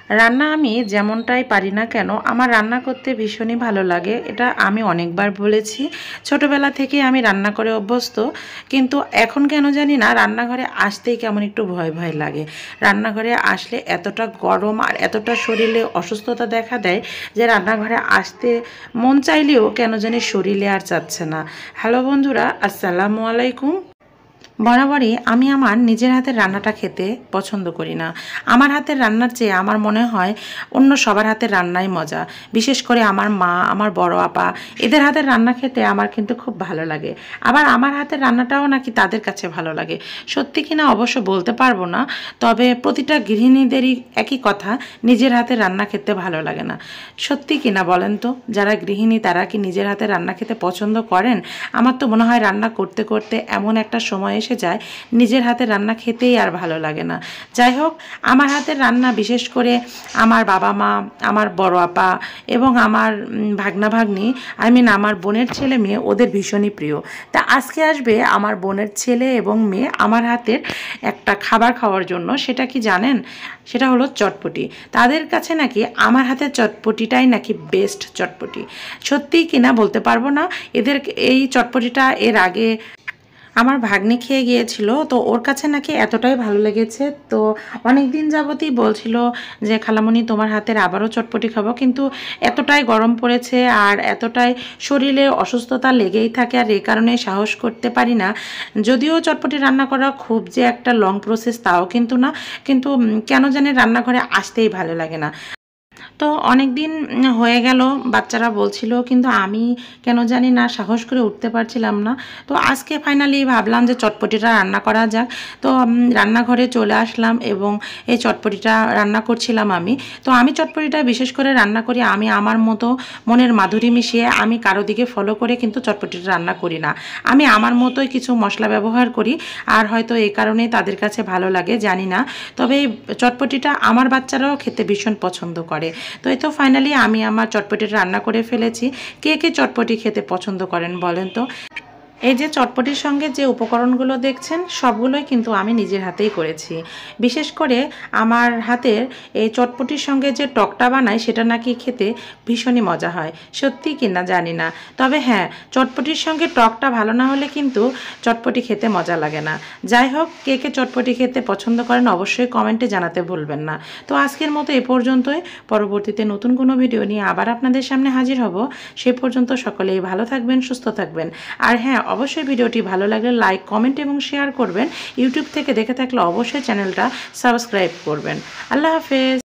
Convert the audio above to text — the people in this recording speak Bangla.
রান্না আমি যেমনটাই পারি না কেন আমার রান্না করতে ভীষণই ভালো লাগে। এটা আমি অনেকবার বলেছি। ছোটবেলা থেকে আমি রান্না করে অভ্যস্ত, কিন্তু এখন কেন জানি না রান্নাঘরে আসতেই কেমন একটু ভয় ভয় লাগে। রান্নাঘরে আসলে এতটা গরম আর এতটা শরীরে অসুস্থতা দেখা দেয় যে রান্নাঘরে আসতে মন চাইলেও কেন জানি শরীরে আর চাচ্ছে না। হ্যালো বন্ধুরা, আসসালামু আলাইকুম। বরাবরই আমি আমার নিজের হাতের রান্নাটা খেতে পছন্দ করি না। আমার হাতের রান্নার চেয়ে আমার মনে হয় অন্য সবার হাতের রান্নাই মজা। বিশেষ করে আমার মা, আমার বড় আপা, এদের হাতের রান্না খেতে আমার কিন্তু খুব ভালো লাগে। আবার আমার হাতের রান্নাটাও নাকি তাদের কাছে ভালো লাগে। সত্যি কিনা অবশ্য বলতে পারবো না, তবে প্রতিটা গৃহিণীদেরই একই কথা, নিজের হাতের রান্না খেতে ভালো লাগে না। সত্যি কিনা বলেন তো, যারা গৃহিণী তারা কি নিজের হাতের রান্না খেতে পছন্দ করেন? আমার তো মনে হয় রান্না করতে করতে এমন একটা সময় এসে যায় নিজের হাতের রান্না খেতেই আর ভালো লাগে না। যাই হোক, আমার হাতের রান্না বিশেষ করে আমার বাবা মা, আমার বড় আপা এবং আমার ভাগনা ভাগ্নি, আমার বোনের ছেলে মেয়ে, ওদের ভীষণই প্রিয়। তা আজকে আসবে আমার বোনের ছেলে এবং মেয়ে আমার হাতের একটা খাবার খাওয়ার জন্য। সেটা কি জানেন? সেটা হলো চটপটি। তাদের কাছে নাকি আমার হাতের চটপটিটাই নাকি বেস্ট চটপটি। সত্যিই কিনা বলতে পারবো না। এদের এই চটপটিটা এর আগে আমার ভাগ্নি খেয়ে গিয়েছিল, তো ওর কাছে নাকি এতটাই ভালো লেগেছে। তো অনেক দিন যাবতই বলছিল যে খালামণি তোমার হাতের আবারও চটপটি খাবো, কিন্তু এতটাই গরম পড়েছে আর এতটাই শরীরে অসুস্থতা লেগেই থাকে, আর এই কারণে সাহস করতে পারি না। যদিও চটপটি রান্না করা খুব যে একটা লং প্রসেস তাও কিন্তু না, কিন্তু কেন জানি রান্নাঘরে আসতেই ভালো লাগে না। তো অনেক দিন হয়ে গেল, বাচ্চারা বলছিল, কিন্তু আমি কেন জানি না সাহস করে উঠতে পারছিলাম না। তো আজকে ফাইনালি ভাবলাম যে চটপটিটা রান্না করা যাক। তো রান্নাঘরে চলে আসলাম এবং এই চটপটিটা রান্না করছিলাম আমি। তো আমি চটপটিটা বিশেষ করে রান্না করি আমি আমার মতো, মনের মাধুরী মিশিয়ে। আমি কারো দিকে ফলো করে কিন্তু চটপটিটা রান্না করি না। আমি আমার মতোই কিছু মশলা ব্যবহার করি, আর হয়তো এই কারণেই তাদের কাছে ভালো লাগে জানি না। তবে এই চটপটিটা আমার বাচ্চারাও খেতে ভীষণ পছন্দ করে। তো এই তো ফাইনালি আমি আমার চটপটিটা রান্না করে ফেলেছি। কে কে চটপটি খেতে পছন্দ করেন বলেন তো? এই যে চটপটির সঙ্গে যে উপকরণগুলো দেখছেন সবগুলোই কিন্তু আমি নিজের হাতেই করেছি। বিশেষ করে আমার হাতের এই চটপটির সঙ্গে যে টকটা বানাই সেটা নাকি খেতে ভীষণই মজা হয়। সত্যি কি না জানি না, তবে হ্যাঁ, চটপটির সঙ্গে টকটা ভালো না হলে কিন্তু চটপটি খেতে মজা লাগে না। যাই হোক, কে কে চটপটি খেতে পছন্দ করেন অবশ্যই কমেন্টে জানাতে ভুলবেন না। তো আজকের মতো এ পর্যন্তই। পরবর্তীতে নতুন কোনো ভিডিও নিয়ে আবার আপনাদের সামনে হাজির হব। সে পর্যন্ত সকলেই ভালো থাকবেন, সুস্থ থাকবেন। আর হ্যাঁ, অবশ্যই ভিডিওটি ভালো লাগলে লাইক, কমেন্ট এবং শেয়ার করবেন। ইউটিউব থেকে দেখে থাকলে অবশ্যই চ্যানেলটা সাবস্ক্রাইব করবেন। আল্লাহ হাফেজ।